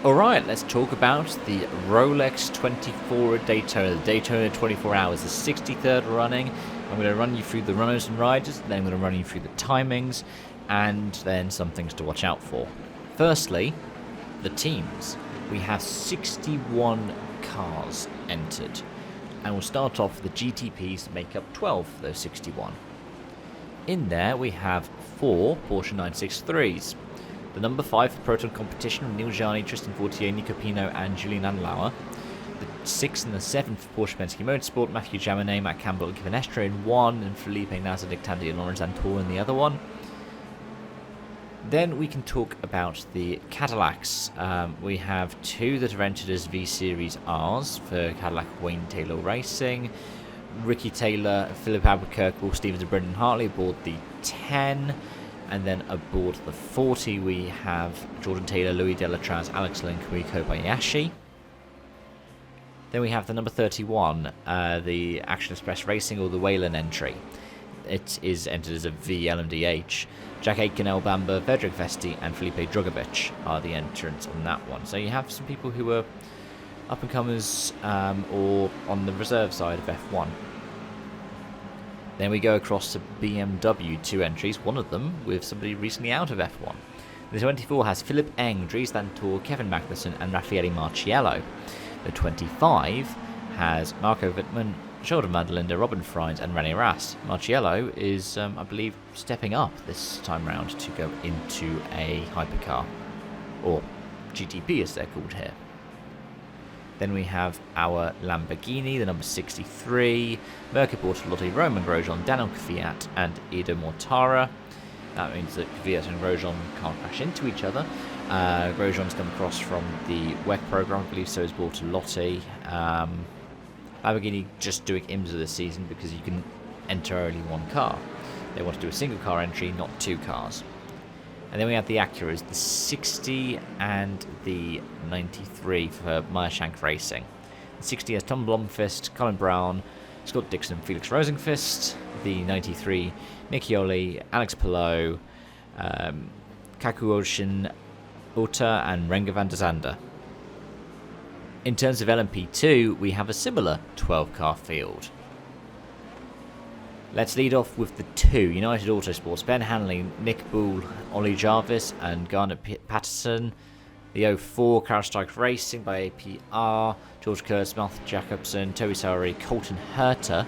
Alright, let's talk about the Rolex 24 at Daytona. The Daytona 24 hours, the 63rd running. I'm going to run you through the runners and riders, then I'm going to run you through the timings, and then some things to watch out for. Firstly, the teams. We have 61 cars entered, and we'll start off with the GTPs that make up 12 of those 61. In there, we have 4 Porsche 963s. The number 5 for Proton competition, Neil Jani, Tristan Fortier, Nico Pino, and Julian Anlauer. The 6th and the 7th for Porsche Penske Motorsport, Matthew Jaminet, Matt Campbell, and Kevin Estre in one, and Felipe Nasr, Nick Tandy, and Lawrence Antour in the other one. Then we can talk about the Cadillacs. We have 2 that are entered as V-Series Rs for Cadillac Wayne Taylor Racing. Ricky Taylor, Philip Albuquerque, Paul Stevens, and Brendan Hartley aboard the 10. And then aboard the 40 we have Jordan Taylor, Louis Delatraz, Alex Lynn, Kui Kobayashi. Then we have the number 31, the Action Express Racing, or the Whalen entry. It is entered as a VLMDH. Jack Aitken, El Bamba, Federic Vesti, and Felipe Drugovic are the entrants on that one. So you have some people who are up-and-comers or on the reserve side of F1. Then we go across to BMW, 2 entries, one of them with somebody recently out of F1. The 24 has Philip Eng, Dries Dantour, Kevin Magnussen, and Raffaele Marciello. The 25 has Marco Wittmann, Sheldon Madelinder, Robin Freins, and René Rast. Marciello is, I believe, stepping up this time round to go into a hypercar, or GTP as they're called here. Then we have our Lamborghini, the number 63, Mirko Bortolotti, Roman Grosjean, Daniel Kvyat, and Ido Mortara. That means that Kvyat and Grosjean can't crash into each other. Grosjean's come across from the WEC program, I believe so is Bortolotti. Lamborghini just doing IMSA this season because you can enter only one car. They want to do a single car entry, not 2 cars. And then we have the Acuras, the 60 and the 93 for Meyershank Racing. The 60 has Tom Blomqvist, Colin Brown, Scott Dixon, Felix Rosenqvist. The 93, Niccioli, Alex Palou, Kakuoshin Ota, and Renger van der Zande. In terms of LMP2, we have a similar 12-car field. Let's lead off with the 2, United Autosports, Ben Hanley, Nick Bull, Ollie Jarvis, and Garnet Patterson. The 04, Karlstrike Racing by APR, George Kurtz, Matthew Jacobson, Toby Sowry, Colton Herter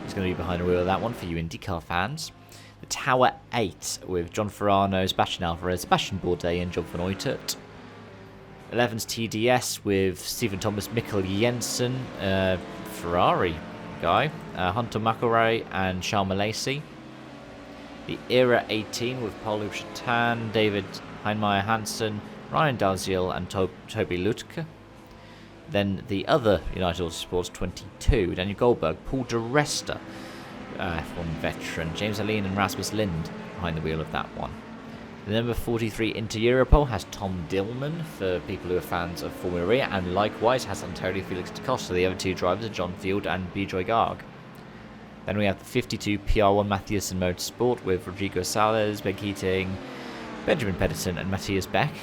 is going to be behind the wheel of that one for you IndyCar fans. The Tower 8 with John Ferrano, Sebastian Alvarez, Sebastian Bourdais, and Job van Uitert. 11's TDS with Stephen Thomas, Mikkel Jensen, Ferrari guy, Hunter McElroy, and Charles Malaysi. The Era 18 with Paul Chatan, David Heinmeier Hansen, Ryan Dalziel, and Toby Lutke. Then the other United Autosports 22, Daniel Goldberg, Paul de Resta, F1 veteran, James Allen, and Rasmus Lind behind the wheel of that one. The number 43 Inter Europol has Tom Dillman for people who are fans of Formula E, and likewise has Antonio Felix da Costa. The other 2 drivers are John Field and Bijoy Garg. Then we have the 52 PR1 Matthias and Motorsport with Rodrigo Salles, Ben Keating, Benjamin Pedersen, and Matthias Beck.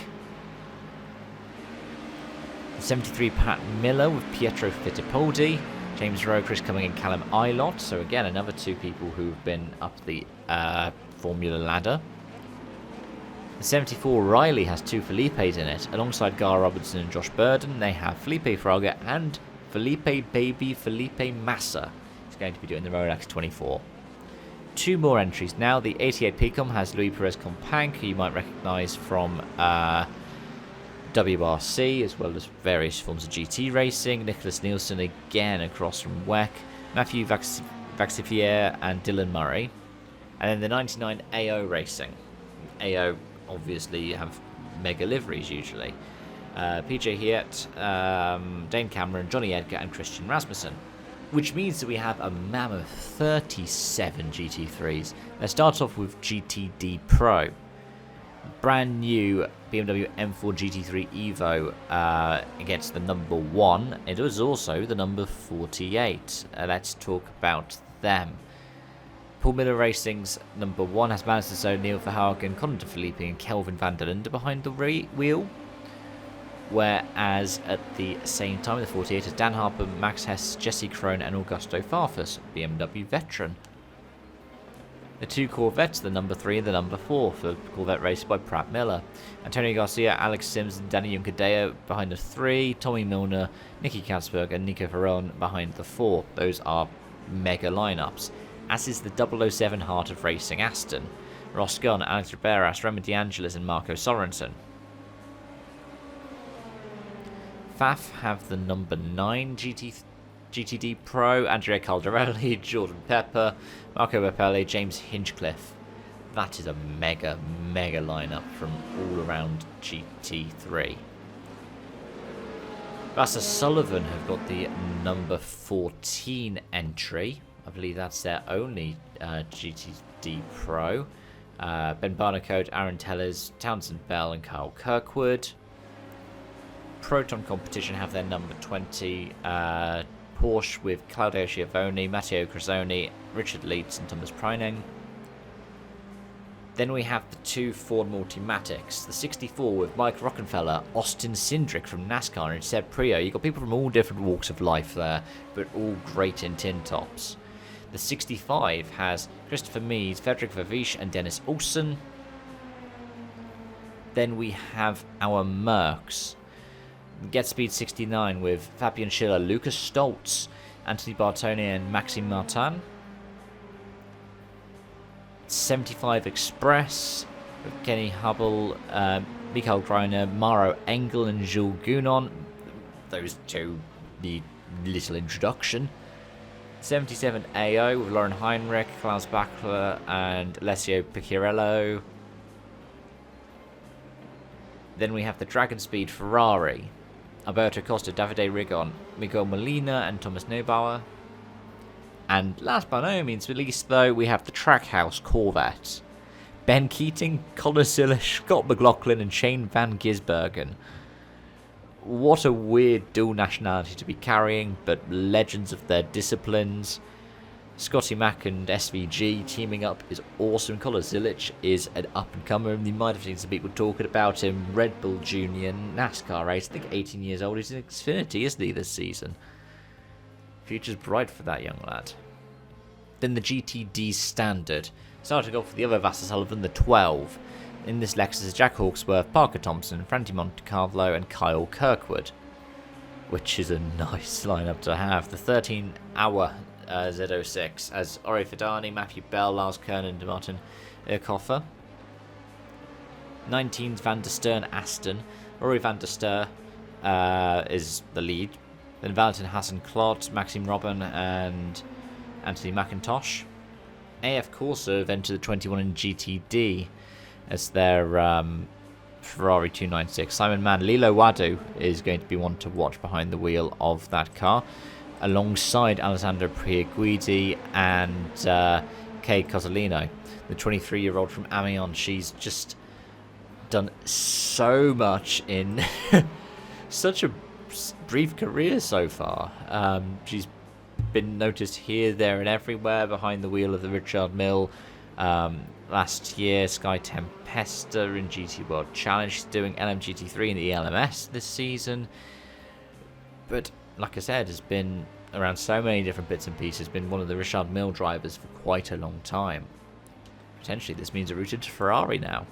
The 73 Pat Miller with Pietro Fittipaldi, James Rowe, Chris Cumming, and Callum Ilott. So again, another 2 people who've been up the Formula ladder. The 74 Riley has 2 Felipes in it, alongside Gar Robertson and Josh Burden. They have Felipe Fraga and Felipe Massa. He's going to be doing the Rolex 24. 2 more entries now. The 88 Picom has Louis Perez Companc, who you might recognise from WRC, as well as various forms of GT racing. Nicholas Nielsen again across from WEC. Matthew Vaxifier and Dylan Murray. And then the 99 AO Racing. AO obviously have mega liveries usually. PJ Hiet, Dane Cameron, Johnny Edgar, and Christian Rasmussen. Which means that we have a mammoth 37 GT3s. Let's start off with GTD Pro. Brand new BMW M4 GT3 Evo against the number 1. It was also the number 48. Let's talk about them. Paul Miller Racing's number 1 has Madison O'Neill, Verhagen, Conor De Philippi, and Kelvin van der Linde behind the wheel. Whereas at the same time, the 48 is Dan Harper, Max Hess, Jesse Krohn, and Augusto Farfus, BMW veteran. The 2 Corvettes, the number 3 and the number 4 for Corvette races by Pratt Miller. Antonio Garcia, Alex Sims, and Danny Juncadeo behind the 3. Tommy Milner, Nicky Katzberg, and Nico Ferron behind the 4. Those are mega lineups. As is the 007 Heart of Racing Aston. Ross Gunn, Alex Riberas, Remy DeAngelis, and Marco Sorensen. FAF have the number 9 GTD Pro, Andrea Caldarelli, Jordan Pepper, Marco Beppelli, James Hinchcliffe. That is a mega lineup from all around GT3. Vassar Sullivan have got the number 14 entry. I believe that's their only GTD Pro. Ben Barnacote, Aaron Tellers, Townsend Bell, and Kyle Kirkwood. Proton Competition have their number 20. Porsche with Claudio Schiavone, Matteo Crasoni, Richard Leeds, and Thomas Preining. Then we have the 2 Ford Multimatics. The 64 with Mike Rockenfeller, Austin Cindric from NASCAR, and Seb Prio. You've got people from all different walks of life there, but all great in tin tops. The 65 has Christopher Meade, Frederick Vervish, and Dennis Olsen. Then we have our Mercs. Get Speed 69 with Fabian Schiller, Lucas Stoltz, Anthony Bartoni, and Maxime Martin. 75 Express with Kenny Hubble, Mikael Greiner, Maro Engel, and Jules Gounon. Those 2 need little introduction. 77 AO with Lauren Heinrich, Klaus Bachler, and Alessio Picciarello. Then we have the Dragon Speed Ferrari. Alberto Costa, Davide Rigon, Miguel Molina, and Thomas Neubauer. And last but no means least, though, we have the Trackhouse Corvette. Ben Keating, Connor Sillish, Scott McLaughlin, and Shane Van Gisbergen. What a weird dual nationality to be carrying, but legends of their disciplines. Scotty Mack and SVG teaming up is awesome. Colin Zilic is an up-and-comer, and you might have seen some people talking about him. Red Bull Junior NASCAR race, I think 18 years old. He's in Xfinity, isn't he, this season? Future's bright for that young lad. Then the GTD Standard. Starting off with the other Vassar Sullivan, the 12. In this Lexus is Jack Hawksworth, Parker Thompson, Franti Montecarlo, and Kyle Kirkwood. Which is a nice lineup to have. The 13-hour Z06 as Ori Fidani, Matthew Bell, Lars Kern, and Martin Irkoffer. 19's Van der Stern Aston. Rory Van der Steur is the lead. Then Valentin Hassan Klot, Maxime Robin, and Anthony McIntosh. AF Corsa have entered the 21 in GTD as their Ferrari 296. Simon Mann, Lilo Wadu is going to be one to watch behind the wheel of that car, alongside Alessandro Priaguidi and Kay Cozzolino, the 23-year-old from Amiens. She's just done so much in such a brief career so far. She's been noticed here, there, and everywhere behind the wheel of the Richard Mille. Last year, Sky Tempesta in GT World Challenge. She's doing LMGT3 in the LMS this season. But like I said, has been around so many different bits and pieces. Been one of the Richard Mille drivers for quite a long time. Potentially, this means a route into Ferrari now.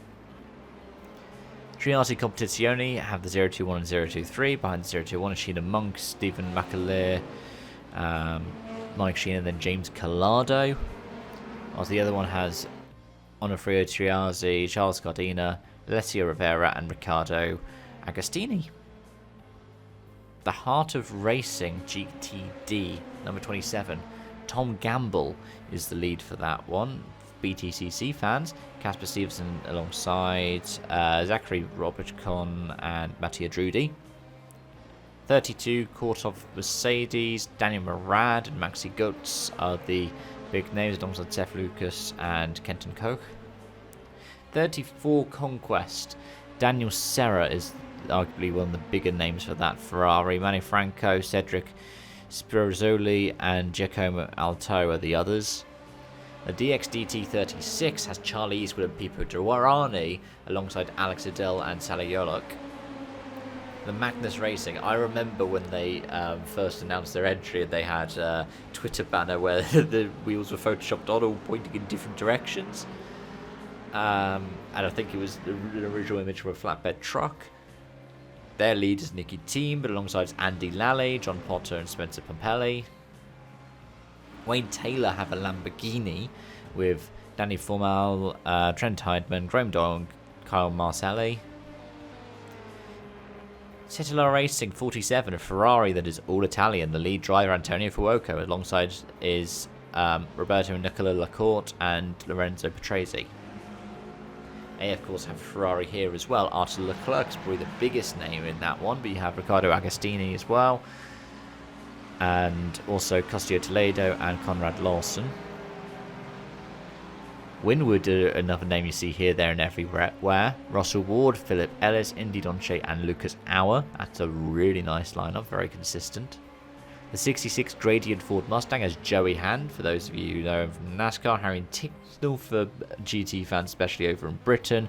Triati Competizione have the 021 and 023. Behind the 021 is Sheena Monk, Stephen McAleer, Mike Sheena, and then James Collado. Whilst the other one has Onofrio Triazzi, Charles Gardina, Alessio Rivera, and Riccardo Agostini. The Heart of Racing GTD, number 27. Tom Gamble is the lead for that one. BTCC fans, Casper Stevenson alongside Zachary Robertcon and Mattia Drudi. 32, Kortov Mercedes, Daniel Murad and Maxi Goetz are the big names alongside Seth Lucas and Kenton Koch. 34, Conquest, Daniel Serra is arguably one of the bigger names for that Ferrari. Manny Franco, Cedric Spirazzoli and Giacomo Alto are the others. The DXDT 36 has Charlie Eastwood and Pipo Drawani alongside Alex Adel and Sally Yolok. the Magnus Racing. I remember when they first announced their entry, they had a Twitter banner where the wheels were photoshopped on, all pointing in different directions. And I think it was the original image from a flatbed truck. Their lead is Nicky Team, but alongside Andy Lally, John Potter, and Spencer Pompelli. Wayne Taylor have a Lamborghini with Danny Formal, Trent Heidemann, Graham Doyle, and Kyle Marcelli. Citilla Racing 47, a Ferrari that is all Italian. The lead driver Antonio Fuoco, alongside is Roberto and Nicola Lacorte and Lorenzo Patrese. They of course have Ferrari here as well. Arthur Leclerc is probably the biggest name in that one, but you have Riccardo Agostini as well, and also Costio Toledo and Conrad Lawson. Winwood, another name you see here, there, and everywhere. Russell Ward, Philip Ellis, Indy Donche, and Lucas Auer. That's a really nice lineup, very consistent. The 66 Gradient Ford Mustang has Joey Hand, for those of you who know him from NASCAR. Harry Tincknell for GT fans, especially over in Britain.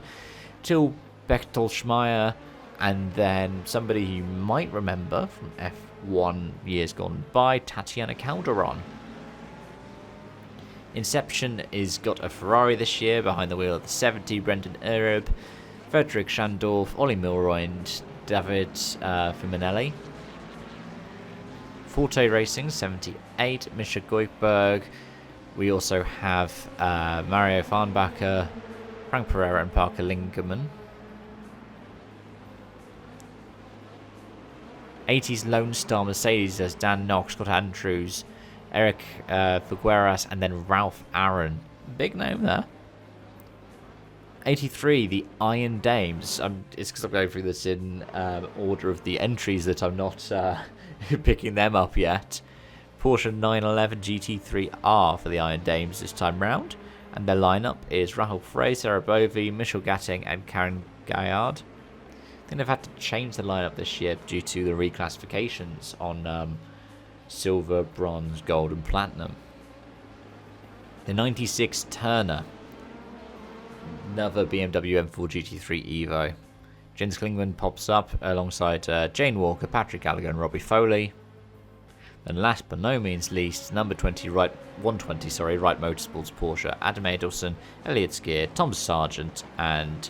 Till Bechtelschmeier, and then somebody you might remember from F1 years gone by, Tatiana Calderon. Inception is got a Ferrari this year behind the wheel of the 70, Brendan Ereb, Frederick Schandorf, Ollie Milroy, and David Fiminelli. Forte Racing 78, Misha Goikberg. We also have Mario Farnbacher, Frank Pereira, and Parker Lingerman. 80s Lone Star Mercedes as Dan Knox, Scott Andrews, Eric Figueras, and then Ralph Aaron. Big name there. 83, the Iron Dames. It's because I'm going through this in order of the entries that I'm not picking them up yet. Porsche 911 GT3R for the Iron Dames this time round. And their lineup is Rahul Frey, Sarah Bovey, Michelle Gatting, and Karen Gaillard. I think they've had to change the lineup this year due to the reclassifications on silver, bronze, gold, and platinum. The 96 Turner, another BMW M4 GT3 Evo. Jens Klingman pops up alongside Jane Walker, Patrick Gallagher, and Robbie Foley. And last but no means least, number 120 Wright Motorsports Porsche, Adam Adelson, Elliot Skier, Tom Sargent, and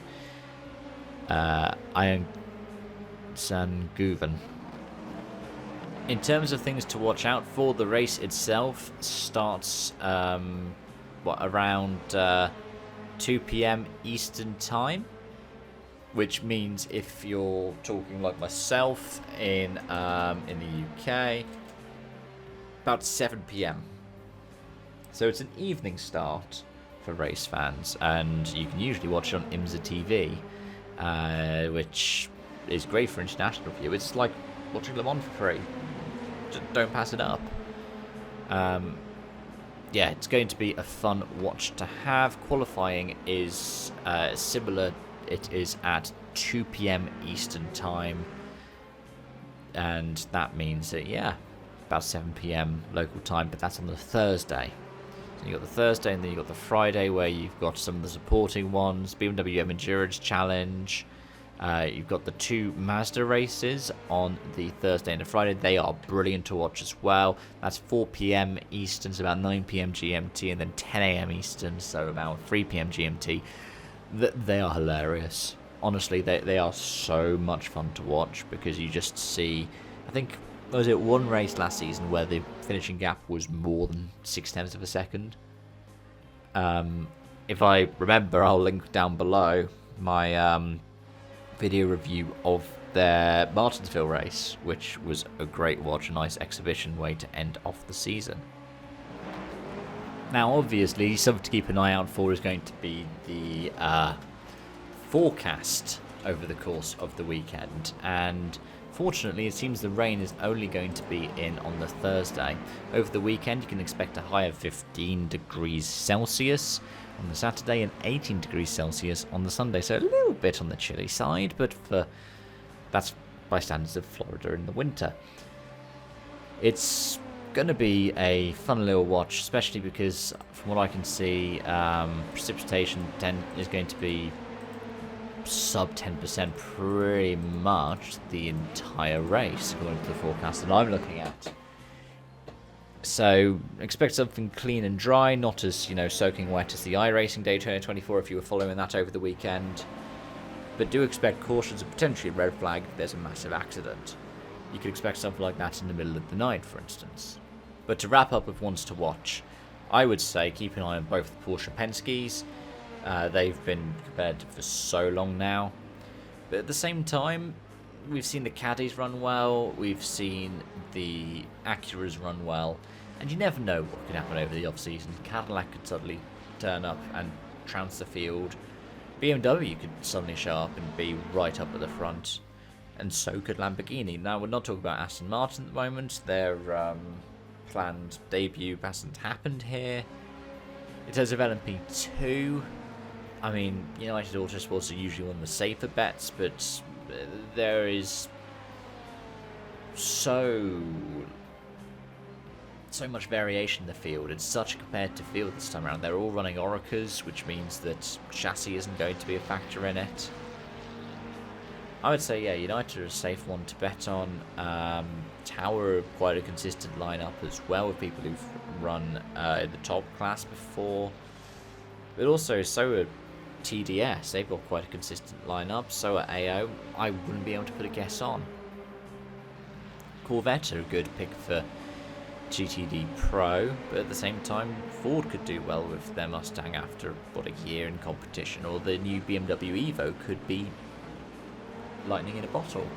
Ian Sanguven. In terms of things to watch out for, the race itself starts around 2 p.m. Eastern Time, which means if you're talking like myself in the UK, about 7 p.m. So it's an evening start for race fans, and you can usually watch it on IMSA TV, which is great for international view. It's like watching Le Mans for free. Just don't pass it up. Yeah, it's going to be a fun watch to have. Qualifying is similar. It is at 2 p.m. Eastern Time, and that means that, yeah, about 7 p.m. local time, but that's on the Thursday. So you've got the Thursday, and then you've got the Friday, where you've got some of the supporting ones, BMW M Endurance Challenge. You've got the 2 Mazda races on the Thursday and the Friday. They are brilliant to watch as well. That's 4 p.m. Eastern, so about 9 p.m. GMT, and then 10 a.m. Eastern, so about 3 p.m. GMT. They are hilarious. Honestly, they are so much fun to watch, because you just see, I think, was it one race last season where the finishing gap was more than 0.6 of a second? If I remember, I'll link down below my video review of their Martinsville race, which was a great watch, a nice exhibition way to end off the season. Now, obviously, something to keep an eye out for is going to be the forecast over the course of the weekend, and fortunately it seems the rain is only going to be in on the Thursday. Over the weekend you can expect a high of 15 degrees Celsius on the Saturday and 18 degrees Celsius on the Sunday, so a little bit on the chilly side, but that's by standards of Florida in the winter. It's going to be a fun little watch, especially because from what I can see, precipitation is going to be sub 10% pretty much the entire race, according to the forecast that I'm looking at. So expect something clean and dry, not as, soaking wet as the iRacing Daytona 24 if you were following that over the weekend. But do expect cautions and potentially red flag if there's a massive accident. You could expect something like that in the middle of the night, for instance. But to wrap up with ones to watch, I would say keep an eye on both the Porsche Penske's. They've been compared for so long now. But at the same time, we've seen the Caddies run well, we've seen the Acuras run well, and you never know what could happen over the off-season. Cadillac could suddenly turn up and trounce the field. BMW could suddenly show up and be right up at the front, and so could Lamborghini. Now, we're not talking about Aston Martin at the moment. Their planned debut hasn't happened here. In terms of LMP2, I mean, United Autosports are usually one of the safer bets, but there is so much variation in the field. It's such a competitive field this time around. They're all running Oricas, which means that chassis isn't going to be a factor in it. I would say, yeah, United are a safe one to bet on. Tower are quite a consistent lineup as well, with people who've run in the top class before. But also, so are TDS. They've got quite a consistent lineup. So are AO. I wouldn't be able to put a guess on. Corvette are a good pick for GTD Pro, but at the same time, Ford could do well with their Mustang after, a year in competition. Or the new BMW Evo could be lightning in a bottle.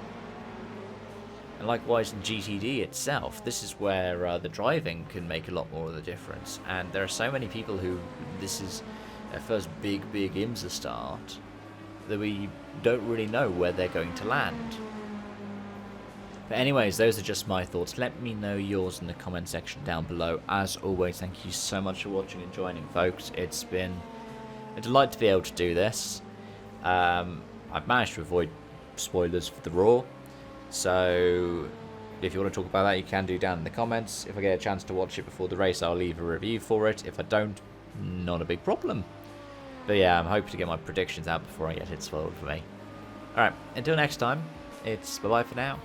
And likewise in GTD itself, this is where the driving can make a lot more of the difference. And there are so many people who this is their first big IMSA start that we don't really know where they're going to land. But anyways, those are just my thoughts. Let me know yours in the comment section down below. As always, thank you so much for watching and joining, folks. It's been a delight to be able to do this. I've managed to avoid spoilers for the Raw, so if you want to talk about that, you can do down in the comments. If I get a chance to watch it before the race, I'll leave a review for it. If I don't, not a big problem. But yeah, I'm hoping to get my predictions out before I get it spoiled for me. Alright, until next time, it's bye-bye for now.